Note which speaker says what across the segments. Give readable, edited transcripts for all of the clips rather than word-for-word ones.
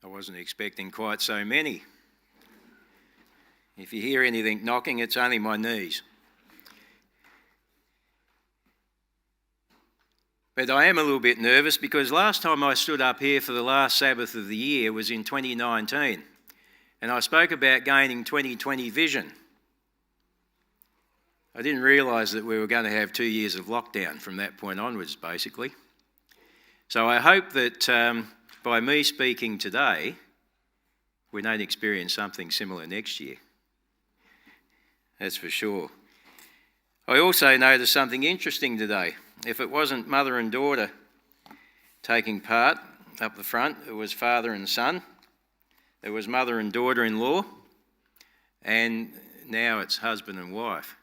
Speaker 1: wasn't expecting quite so many. If you hear anything knocking, it's only my knees. But I am a little bit nervous because last time I stood up here for the last Sabbath of the year was in 2019, and I spoke about gaining 2020 vision. I didn't realise that we were going to have 2 years of lockdown from that point onwards, basically. So I hope that by me speaking today, we don't experience something similar next year. That's for sure. I also noticed something interesting today. If it wasn't mother and daughter taking part up the front, it was father and son. It was mother and daughter-in-law. And now it's husband and wife.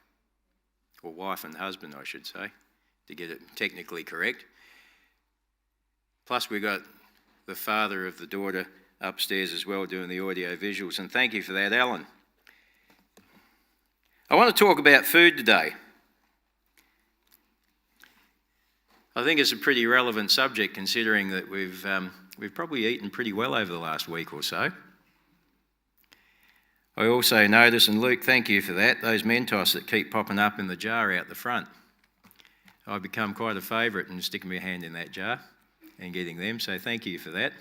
Speaker 1: Or wife and husband, I should say, to get it technically correct. Plus we've got the father of the daughter upstairs as well doing the audio visuals. And thank you for that, Alan. I want to talk about food today. I think it's a pretty relevant subject considering that we've probably eaten pretty well over the last week or so. I also notice, and Luke, thank you for that, those Mentos that keep popping up in the jar out the front. I've become quite a favourite in sticking my hand in that jar and getting them, so thank you for that.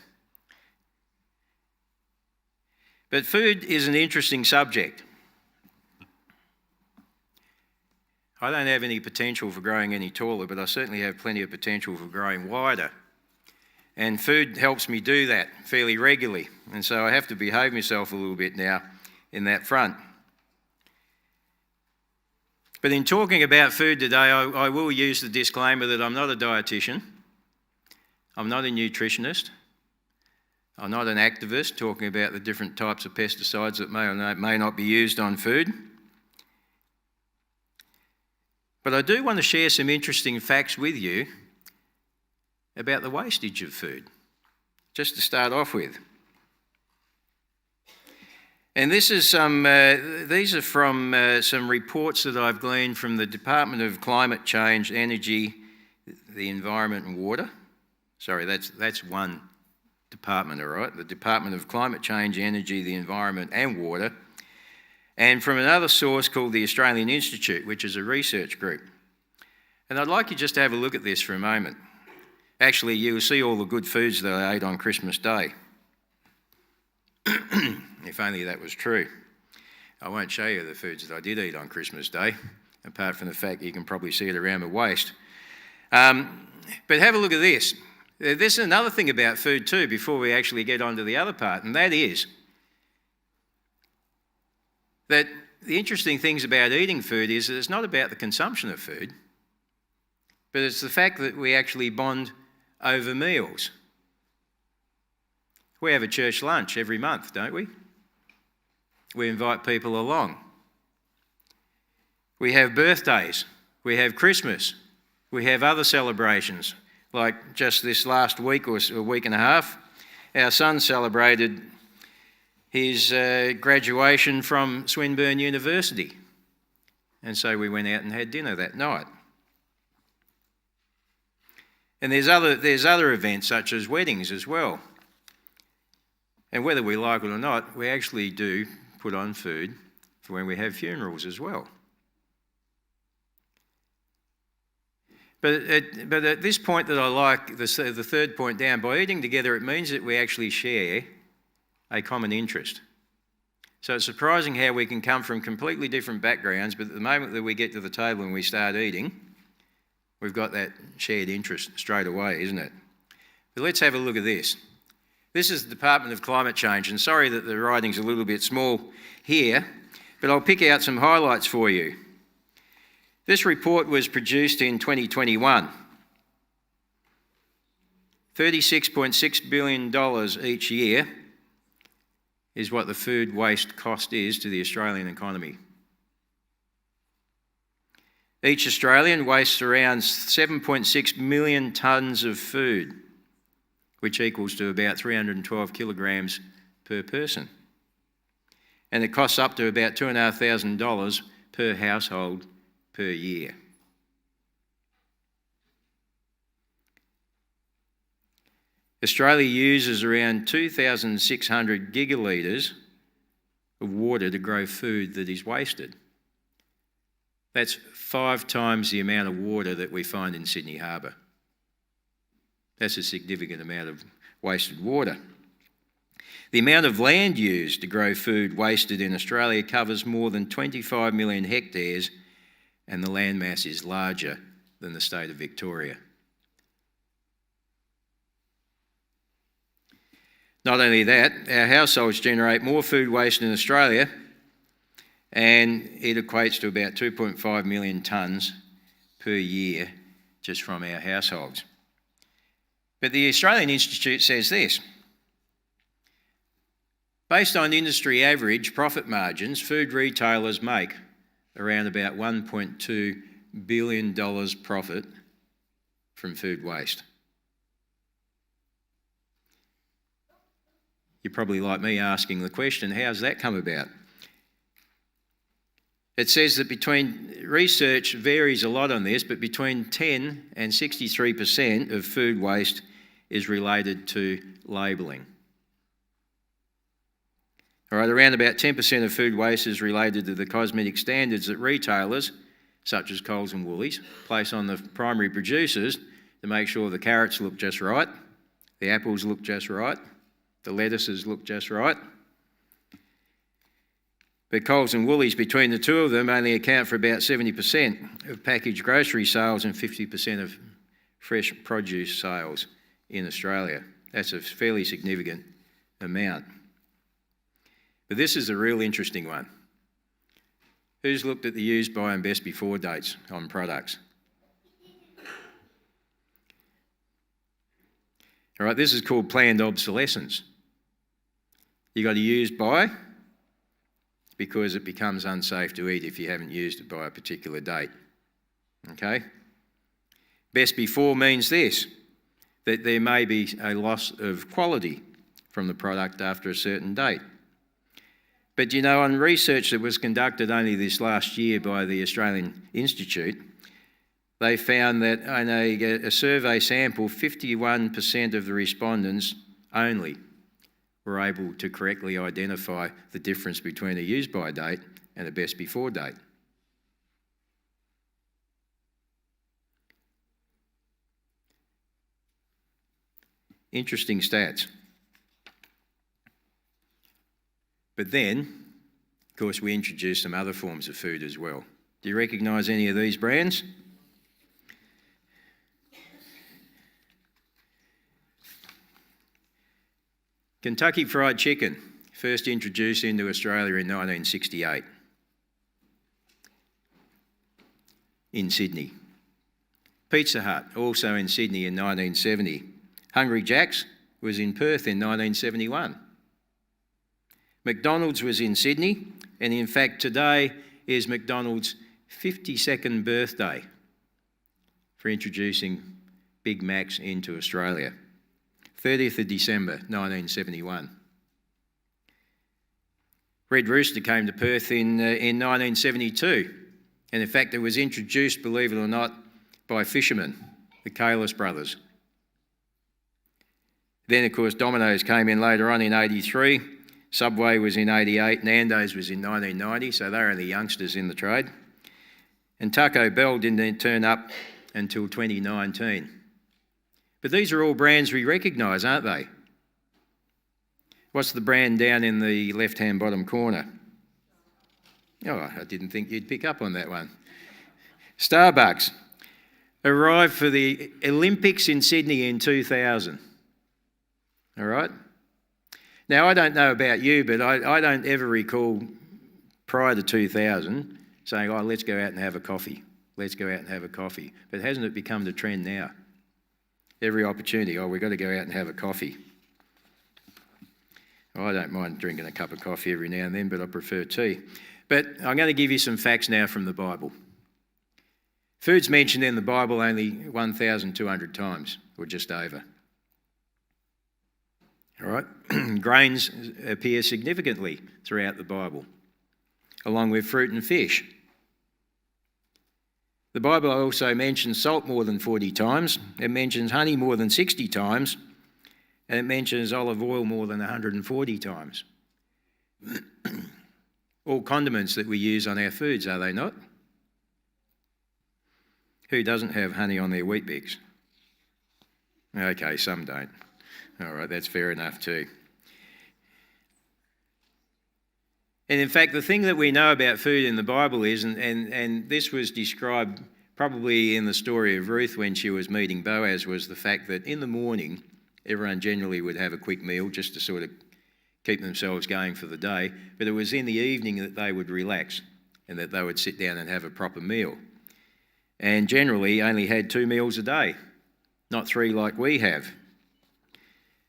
Speaker 1: But food is an interesting subject. I don't have any potential for growing any taller, but I certainly have plenty of potential for growing wider. And food helps me do that fairly regularly. And so I have to behave myself a little bit now in that front. But in talking about food today, I will use the disclaimer that I'm not a dietitian. I'm not a nutritionist. I'm not an activist talking about the different types of pesticides that may or may not be used on food. But I do want to share some interesting facts with you about the wastage of food, just to start off with. And these are from some reports that I've gleaned from the Department of Climate Change, Energy, the Environment and Water. Sorry, that's one department, all right? The Department of Climate Change, Energy, the Environment and Water. And from another source called the Australian Institute, which is a research group. And I'd like you just to have a look at this for a moment. Actually, you'll see all the good foods that I ate on Christmas Day. If only that was true. I won't show you the foods that I did eat on Christmas Day, apart from the fact you can probably see it around my waist. But have a look at this. This is another thing about food too, before we actually get on to the other part, and that is that the interesting things about eating food is that it's not about the consumption of food, but it's the fact that we actually bond over meals. We have a church lunch every month, don't we? We invite people along. We have birthdays. We have Christmas. We have other celebrations. Like just this last week or a week and a half, our son celebrated his graduation from Swinburne University. And so we went out and had dinner that night. And there's other events such as weddings as well. And whether we like it or not, we actually do put on food for when we have funerals as well. But at this point that I like, the third point down, by eating together, it means that we actually share a common interest. So it's surprising how we can come from completely different backgrounds, but at the moment that we get to the table and we start eating, we've got that shared interest straight away, isn't it? But let's have a look at this. This is the Department of Climate Change, and sorry that the writing's a little bit small here, but I'll pick out some highlights for you. This report was produced in 2021. $36.6 billion each year is what the food waste cost is to the Australian economy. Each Australian wastes around 7.6 million tonnes of food, which equals to about 312 kilograms per person. And it costs up to about $2,500 per household per year. Australia uses around 2,600 gigalitres of water to grow food that is wasted. That's 5 times the amount of water that we find in Sydney Harbour. That's a significant amount of wasted water. The amount of land used to grow food wasted in Australia covers more than 25 million hectares, and the landmass is larger than the state of Victoria. Not only that, our households generate more food waste in Australia, and it equates to about 2.5 million tonnes per year just from our households. But the Australian Institute says this: based on industry average profit margins, food retailers make around about $1.2 billion profit from food waste. You're probably like me asking the question, how's that come about? It says that research varies a lot on this, but between 10 and 63% of food waste is related to labelling. All right, around about 10% of food waste is related to the cosmetic standards that retailers, such as Coles and Woolies, place on the primary producers to make sure the carrots look just right, the apples look just right, the lettuces look just right. But Coles and Woolies, between the two of them, only account for about 70% of packaged grocery sales and 50% of fresh produce sales in Australia. That's a fairly significant amount. But this is a real interesting one. Who's looked at the use by and best before dates on products? All right, this is called planned obsolescence. You got to use by because it becomes unsafe to eat if you haven't used it by a particular date. Okay? Best before means this, that there may be a loss of quality from the product after a certain date. But you know, on research that was conducted only this last year by the Australian Institute, they found that in a survey sample, 51% of the respondents only were able to correctly identify the difference between a use-by date and a best before date. Interesting stats. But then, of course, we introduced some other forms of food as well. Do you recognise any of these brands? Kentucky Fried Chicken, first introduced into Australia in 1968 in Sydney. Pizza Hut, also in Sydney in 1970. Hungry Jack's was in Perth in 1971. McDonald's was in Sydney, and in fact today is McDonald's 52nd birthday for introducing Big Macs into Australia. 30th of December 1971. Red Rooster came to Perth in 1972, and in fact it was introduced, believe it or not, by fishermen, the Kalis brothers. Then of course Domino's came in later on in 83, Subway was in 88, Nando's was in 1990, so they're only youngsters in the trade. And Taco Bell didn't turn up until 2019. But these are all brands we recognise, aren't they? What's the brand down in the left-hand bottom corner? Oh, I didn't think you'd pick up on that one. Starbucks arrived for the Olympics in Sydney in 2000. All right? Now, I don't know about you, but I don't ever recall prior to 2000 saying, oh, let's go out and have a coffee. Let's go out and have a coffee. But hasn't it become the trend now? Every opportunity, oh, we've got to go out and have a coffee. I don't mind drinking a cup of coffee every now and then, but I prefer tea. But I'm going to give you some facts now from the Bible. Food's mentioned in the Bible only 1,200 times, or just over. All right? Grains appear significantly throughout the Bible, along with fruit and fish. The Bible also mentions salt more than 40 times. It mentions honey more than 60 times. And it mentions olive oil more than 140 times. All condiments that we use on our foods, are they not? Who doesn't have honey on their Weet-Bix? Okay, some don't. All right, that's fair enough too. And in fact, the thing that we know about food in the Bible is, and this was described probably in the story of Ruth when she was meeting Boaz, was the fact that in the morning, everyone generally would have a quick meal just to sort of keep themselves going for the day. But it was in the evening that they would relax and that they would sit down and have a proper meal. And generally only had 2 meals a day, not 3 like we have.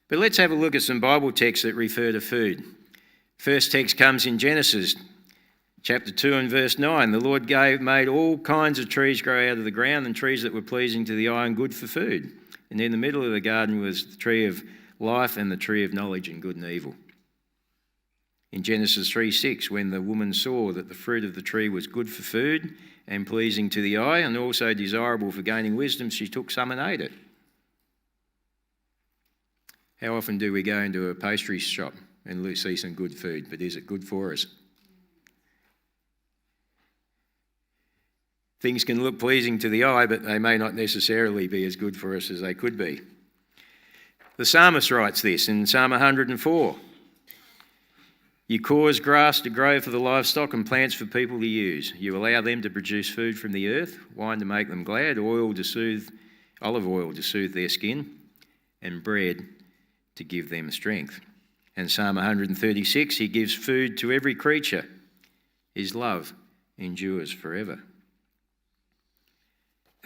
Speaker 1: But let's have a look at some Bible texts that refer to food. First text comes in Genesis chapter 2 and verse 9. The Lord made all kinds of trees grow out of the ground, and trees that were pleasing to the eye and good for food. And in the middle of the garden was the tree of life and the tree of knowledge and good and evil. In Genesis 3:6, when the woman saw that the fruit of the tree was good for food and pleasing to the eye and also desirable for gaining wisdom, she took some and ate it. How often do we go into a pastry shop and see some good food, but is it good for us? Things can look pleasing to the eye, but they may not necessarily be as good for us as they could be. The psalmist writes this in Psalm 104. You cause grass to grow for the livestock and plants for people to use. You allow them to produce food from the earth, wine to make them glad, olive oil to soothe their skin, and bread to give them strength. And Psalm 136, he gives food to every creature. His love endures forever.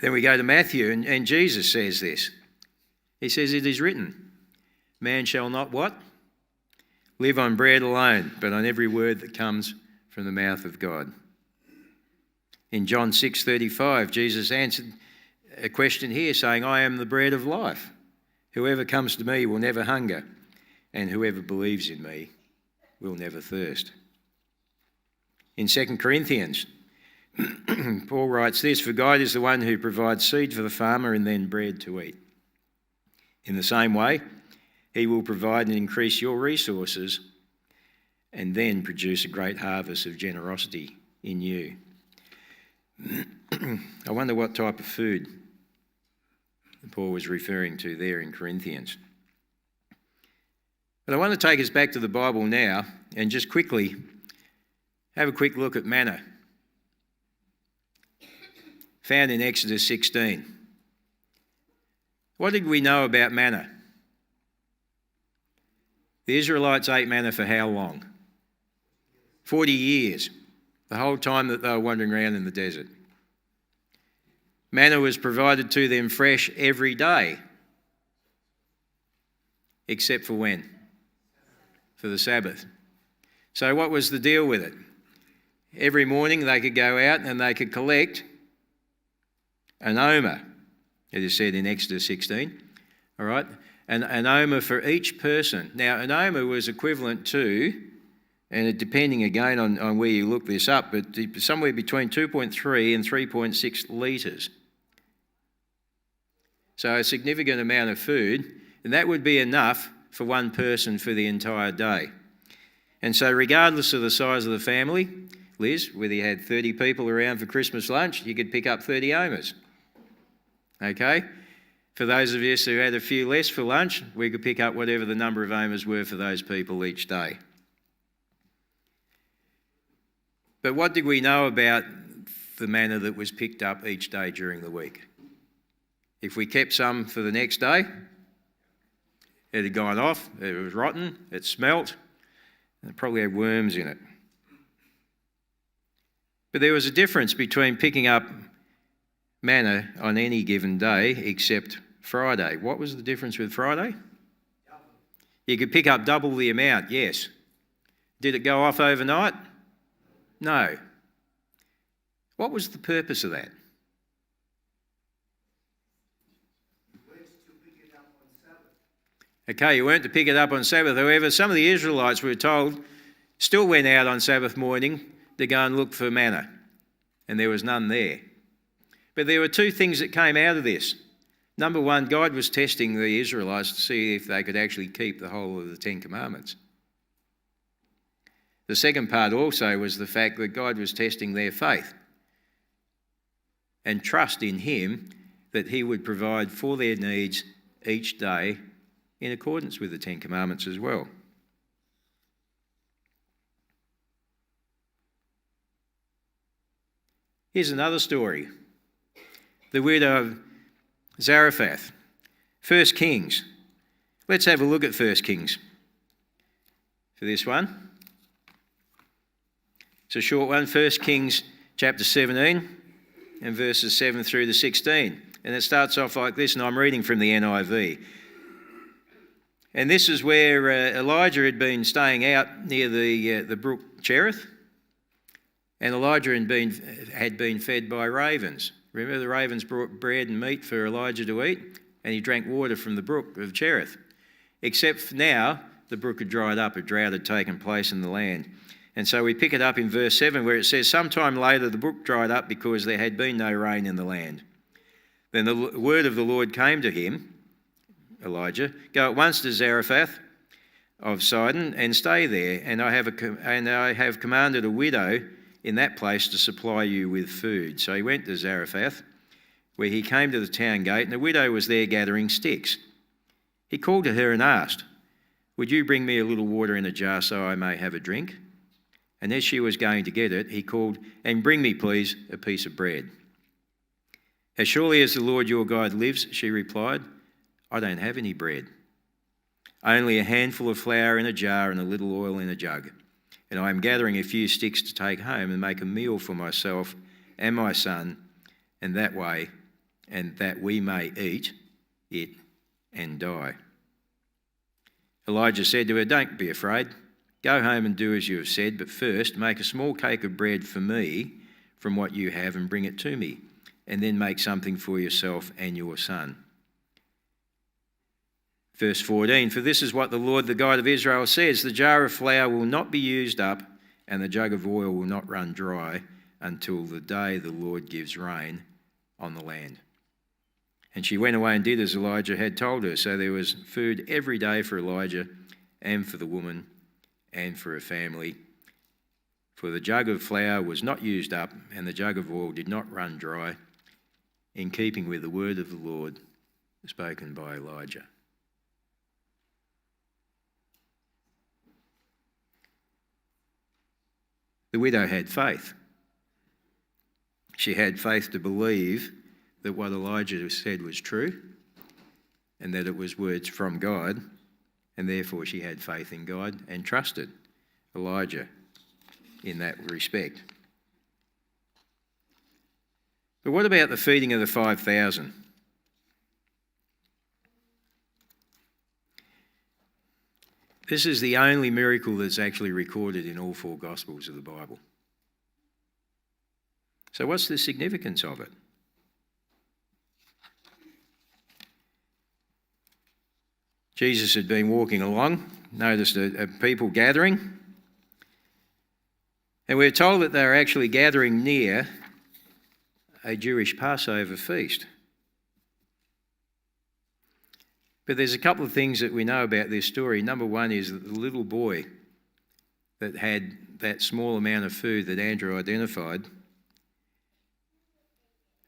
Speaker 1: Then we go to Matthew, and Jesus says this. He says, it is written, man shall not what? Live on bread alone, but on every word that comes from the mouth of God. In John 6:35, Jesus answered a question here saying, I am the bread of life. Whoever comes to me will never hunger, and whoever believes in me will never thirst. In 2 Corinthians, Paul writes this, for God is the one who provides seed for the farmer and then bread to eat. In the same way, he will provide and increase your resources and then produce a great harvest of generosity in you. I wonder what type of food Paul was referring to there in Corinthians. But I want to take us back to the Bible now and just quickly have a quick look at manna, found in Exodus 16. What did we know about manna? The Israelites ate manna for how long? 40 years, the whole time that they were wandering around in the desert. Manna was provided to them fresh every day, except for when? For the Sabbath. So what was the deal with it? Every morning they could go out and they could collect an omer, it is said in Exodus 16, all right? An omer for each person. Now, an omer was equivalent to, and depending again on where you look this up, but somewhere between 2.3 and 3.6 litres. So a significant amount of food, and that would be enough for one person for the entire day. And so regardless of the size of the family, Liz, whether you had 30 people around for Christmas lunch, you could pick up 30 omers. Okay? For those of us who had a few less for lunch, we could pick up whatever the number of omers were for those people each day. But what did we know about the manna that was picked up each day during the week? If we kept some for the next day, it had gone off, it was rotten, it smelt, and it probably had worms in it. But there was a difference between picking up manna on any given day except Friday. What was the difference with Friday? You could pick up double the amount, yes. Did it go off overnight? No. What was the purpose of that? Okay, you weren't to pick it up on Sabbath. However, some of the Israelites, were told, still went out on Sabbath morning to go and look for manna, and there was none there. But there were two things that came out of this. Number one, God was testing the Israelites to see if they could actually keep the whole of the Ten Commandments. The second part also was the fact that God was testing their faith and trust in Him that He would provide for their needs each day in accordance with the Ten Commandments as well. Here's another story. The widow of Zarephath. 1 Kings. Let's have a look at 1 Kings for this one. It's a short one, 1 Kings chapter 17 and verses 7 through to 16. And it starts off like this, and I'm reading from the NIV. And this is where Elijah had been staying out near the brook Cherith, and Elijah had been fed by ravens. Remember, the ravens brought bread and meat for Elijah to eat, and he drank water from the brook of Cherith. Except now, the brook had dried up, a drought had taken place in the land. And so we pick it up in verse 7 where it says, "Sometime later the brook dried up because there had been no rain in the land. Then the word of the Lord came to him," Elijah, "Go at once to Zarephath of Sidon and stay there, and I have commanded a widow in that place to supply you with food." So he went to Zarephath, where he came to the town gate, and the widow was there gathering sticks. He called to her and asked, "Would you bring me a little water in a jar so I may have a drink?" And as she was going to get it, he called, "And bring me, please, a piece of bread." "As surely as the Lord your God lives," she replied, "I don't have any bread. Only a handful of flour in a jar and a little oil in a jug. And I am gathering a few sticks to take home and make a meal for myself and my son, and that we may eat it and die." Elijah said to her, "Don't be afraid. Go home and do as you have said, but first make a small cake of bread for me from what you have and bring it to me, and then make something for yourself and your son." Verse 14, "For this is what the Lord, the God of Israel, says, the jar of flour will not be used up, and the jug of oil will not run dry until the day the Lord gives rain on the land." And she went away and did as Elijah had told her. So there was food every day for Elijah and for the woman and for her family. For the jug of flour was not used up, and the jug of oil did not run dry, in keeping with the word of the Lord spoken by Elijah. The widow had faith. She had faith to believe that what Elijah said was true and that it was words from God, and therefore she had faith in God and trusted Elijah in that respect. But what about the feeding of the 5,000? This is the only miracle that's actually recorded in all four Gospels of the Bible. So what's the significance of it? Jesus had been walking along, noticed a people gathering, and we're told that they were actually gathering near a Jewish Passover feast. But there's a couple of things that we know about this story. Number one is that the little boy that had that small amount of food that Andrew identified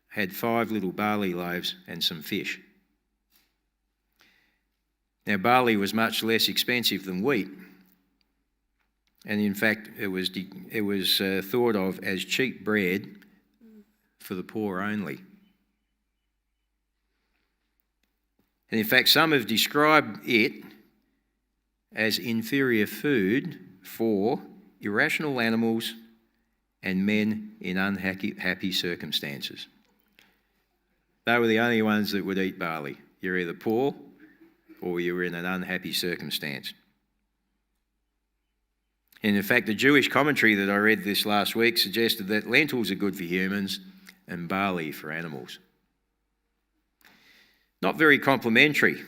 Speaker 1: had 5 little barley loaves and some fish. Now, barley was much less expensive than wheat, and in fact, it was thought of as cheap bread for the poor only. And in fact, some have described it as inferior food for irrational animals and men in unhappy circumstances. They were the only ones that would eat barley. You're either poor or you were in an unhappy circumstance. And in fact, the Jewish commentary that I read this last week suggested that lentils are good for humans and barley for animals. Not very complimentary.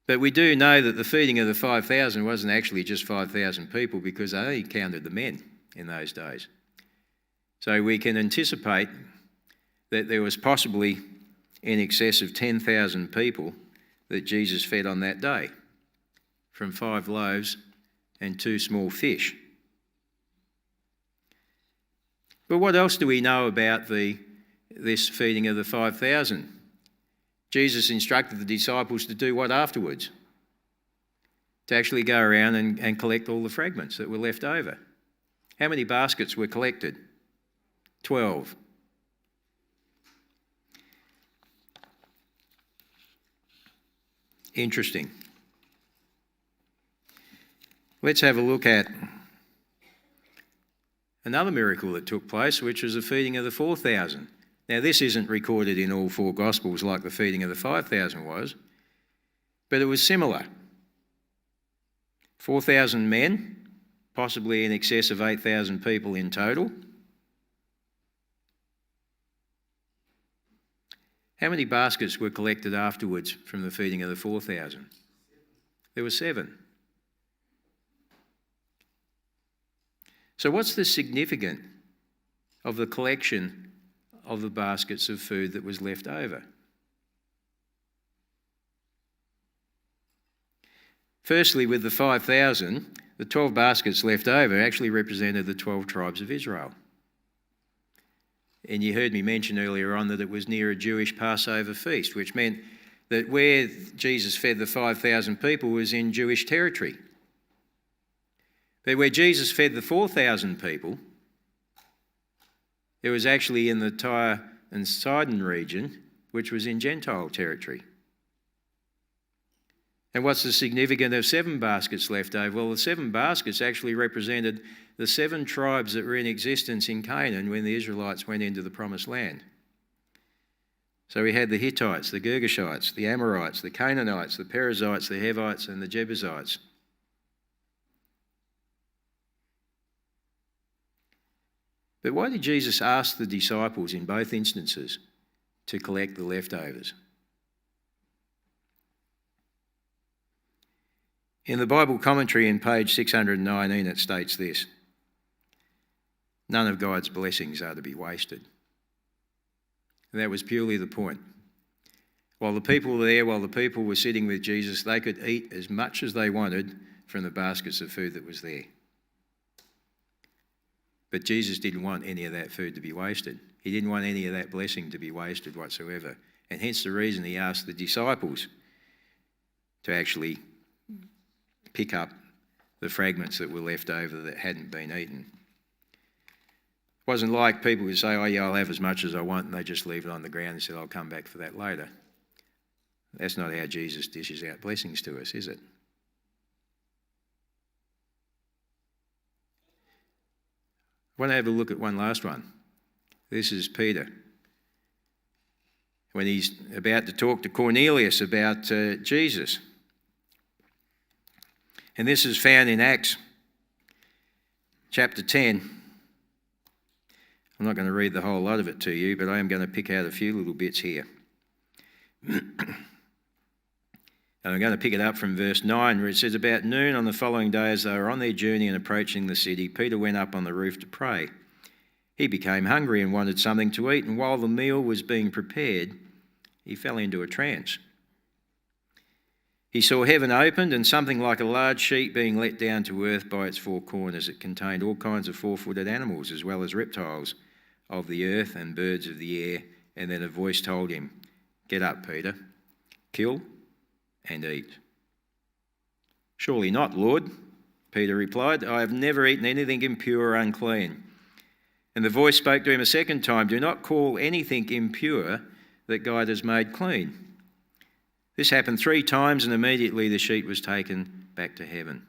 Speaker 1: But we do know that the feeding of the 5,000 wasn't actually just 5,000 people, because they only counted the men in those days. So we can anticipate that there was possibly in excess of 10,000 people that Jesus fed on that day from 5 loaves and 2 small fish. But what else do we know about this feeding of the 5,000? Jesus instructed the disciples to do what afterwards? To actually go around and collect all the fragments that were left over. How many baskets were collected? 12. Interesting. Let's have a look at another miracle that took place, which was the feeding of the 4,000. Now, this isn't recorded in all 4 Gospels like the feeding of the 5,000 was, but it was similar. 4,000 men, possibly in excess of 8,000 people in total. How many baskets were collected afterwards from the feeding of the 4,000? There were 7. So what's the significance of the collection of the baskets of food that was left over? Firstly, with the 5,000, the 12 baskets left over actually represented the 12 tribes of Israel. And you heard me mention earlier on that it was near a Jewish Passover feast, which meant that where Jesus fed the 5,000 people was in Jewish territory. But where Jesus fed the 4,000 people, it was actually in the Tyre and Sidon region, which was in Gentile territory. And what's the significance of 7 baskets left over? Well, the 7 baskets actually represented the 7 tribes that were in existence in Canaan when the Israelites went into the Promised Land. So we had the Hittites, the Girgashites, the Amorites, the Canaanites, the Perizzites, the Hivites, and the Jebusites. But why did Jesus ask the disciples in both instances to collect the leftovers? In the Bible commentary in page 619 it states this: none of God's blessings are to be wasted. And that was purely the point. While the people were there, while the people were sitting with Jesus, they could eat as much as they wanted from the baskets of food that was there. But Jesus didn't want any of that food to be wasted. He didn't want any of that blessing to be wasted whatsoever. And hence the reason he asked the disciples to actually pick up the fragments that were left over that hadn't been eaten. It wasn't like people would say, oh yeah, I'll have as much as I want, and they just leave it on the ground and say, I'll come back for that later. That's not how Jesus dishes out blessings to us, is it? I want to have a look at one last one. This is Peter. When he's about to talk to Cornelius about Jesus. And this is found in Acts chapter 10. I'm not going to read the whole lot of it to you, but I am going to pick out a few little bits here. And I'm going to pick it up from verse 9, where it says, about noon on the following day, as they were on their journey and approaching the city, Peter went up on the roof to pray. He became hungry and wanted something to eat, and while the meal was being prepared, he fell into a trance. He saw heaven opened and something like a large sheet being let down to earth by its 4 corners. It contained all kinds of 4-footed animals, as well as reptiles of the earth and birds of the air. And then a voice told him, get up, Peter, kill and eat. Surely not, Lord, Peter replied. I have never eaten anything impure or unclean. And the voice spoke to him a second time, do not call anything impure that God has made clean. This happened 3 times, and immediately the sheet was taken back to heaven.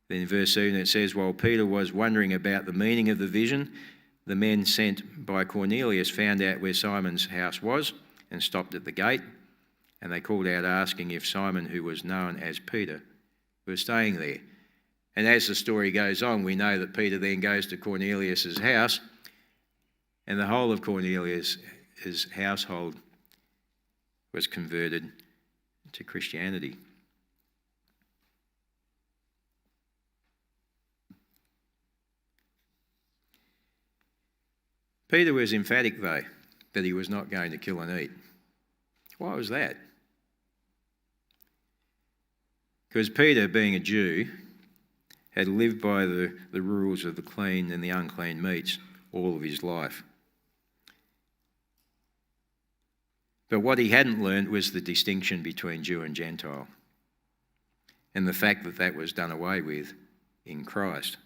Speaker 1: Then in verse 7 it says, while Peter was wondering about the meaning of the vision, the men sent by Cornelius found out where Simon's house was and stopped at the gate. And they called out asking if Simon, who was known as Peter, was staying there. And as the story goes on, we know that Peter then goes to Cornelius' house, and the whole of Cornelius' household was converted to Christianity. Peter was emphatic, though, that he was not going to kill and eat. Why was that? Because Peter, being a Jew, had lived by the rules of the clean and the unclean meats all of his life. But what he hadn't learned was the distinction between Jew and Gentile, and the fact that that was done away with in Christ.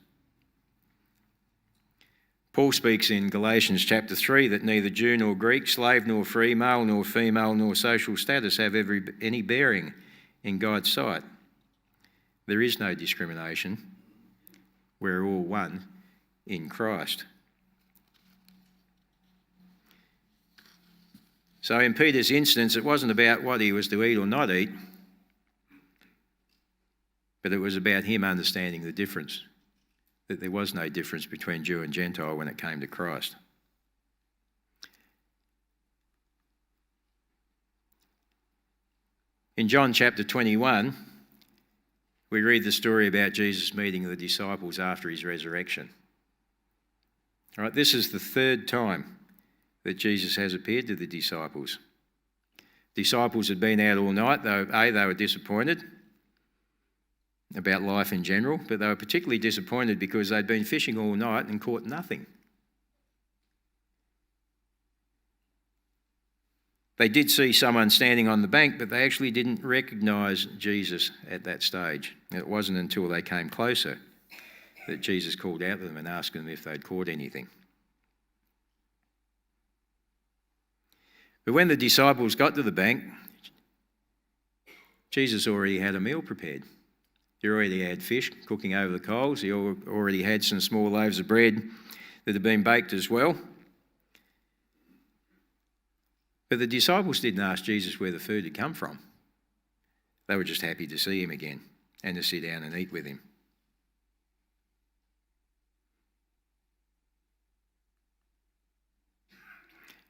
Speaker 1: Paul speaks in Galatians chapter 3 that neither Jew nor Greek, slave nor free, male nor female, nor social status have any bearing in God's sight. There is no discrimination. We're all one in Christ. So in Peter's instance, it wasn't about what he was to eat or not eat, but it was about him understanding the difference, that there was no difference between Jew and Gentile when it came to Christ. In John chapter 21, we read the story about Jesus meeting the disciples after his resurrection. All right, this is the third time that Jesus has appeared to the disciples. Disciples had been out all night. They were disappointed about life in general, but they were particularly disappointed because they'd been fishing all night and caught nothing. They did see someone standing on the bank, but they actually didn't recognise Jesus at that stage. It wasn't until they came closer that Jesus called out to them and asked them if they'd caught anything. But when the disciples got to the bank, Jesus already had a meal prepared. He already had fish cooking over the coals. He already had some small loaves of bread that had been baked as well. But the disciples didn't ask Jesus where the food had come from. They were just happy to see him again and to sit down and eat with him.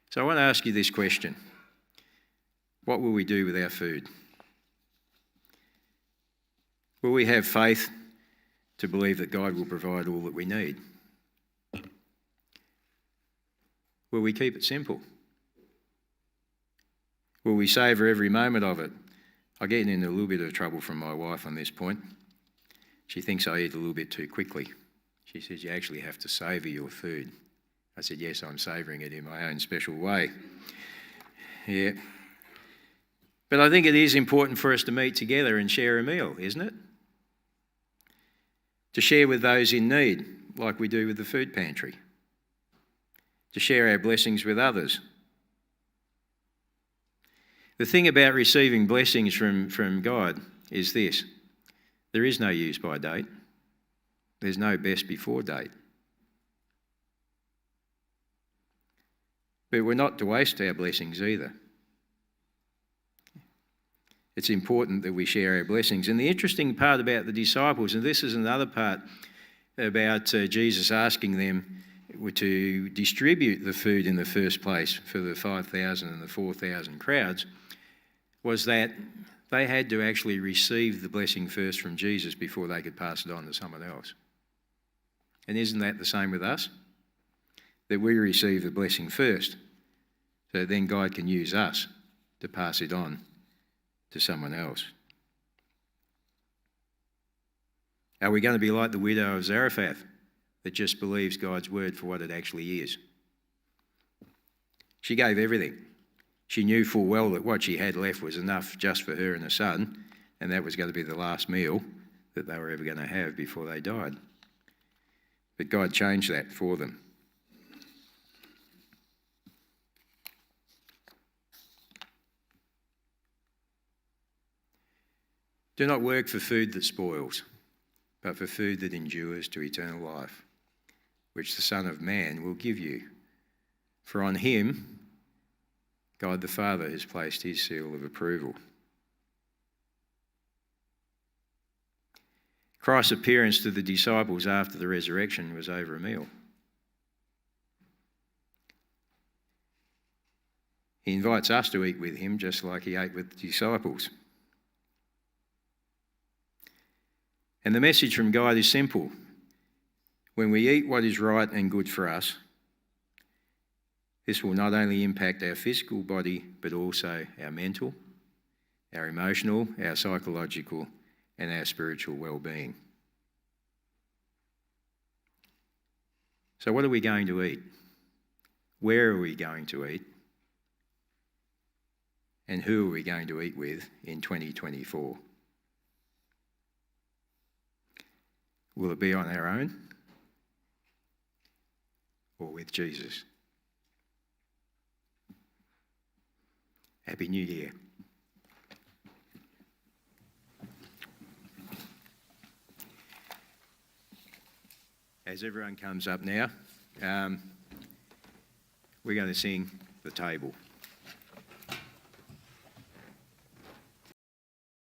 Speaker 1: So I want to ask you this question. What will we do with our food? Will we have faith to believe that God will provide all that we need? Will we keep it simple? Will we savour every moment of it? I get in a little bit of trouble from my wife on this point. She thinks I eat a little bit too quickly. She says, you actually have to savour your food. I said, yes, I'm savouring it in my own special way. Yeah. But I think it is important for us to meet together and share a meal, isn't it? To share with those in need, like we do with the food pantry. To share our blessings with others. The thing about receiving blessings from God is this. There is no use by date. There's no best before date. But we're not to waste our blessings either. It's important that we share our blessings. And the interesting part about the disciples, and this is another part about Jesus asking them to distribute the food in the first place for the 5,000 and the 4,000 crowds, was that they had to actually receive the blessing first from Jesus before they could pass it on to someone else. And isn't that the same with us? That we receive the blessing first, so then God can use us to pass it on to someone else. Are we going to be like the widow of Zarephath that just believes God's word for what it actually is? She gave everything. She knew full well that what she had left was enough just for her and her son, and that was going to be the last meal that they were ever going to have before they died. But God changed that for them. Do not work for food that spoils, but for food that endures to eternal life, which the Son of Man will give you. For on him God the Father has placed his seal of approval. Christ's appearance to the disciples after the resurrection was over a meal. He invites us to eat with him just like he ate with the disciples. And the message from God is simple. When we eat what is right and good for us, This will not only impact our physical body, but also our mental, our emotional, our psychological, and our spiritual well-being. So what are we going to eat? Where are we going to eat? And who are we going to eat with in 2024? Will it be on our own or with Jesus? Happy New Year. As everyone comes up now, we're going to sing The Table.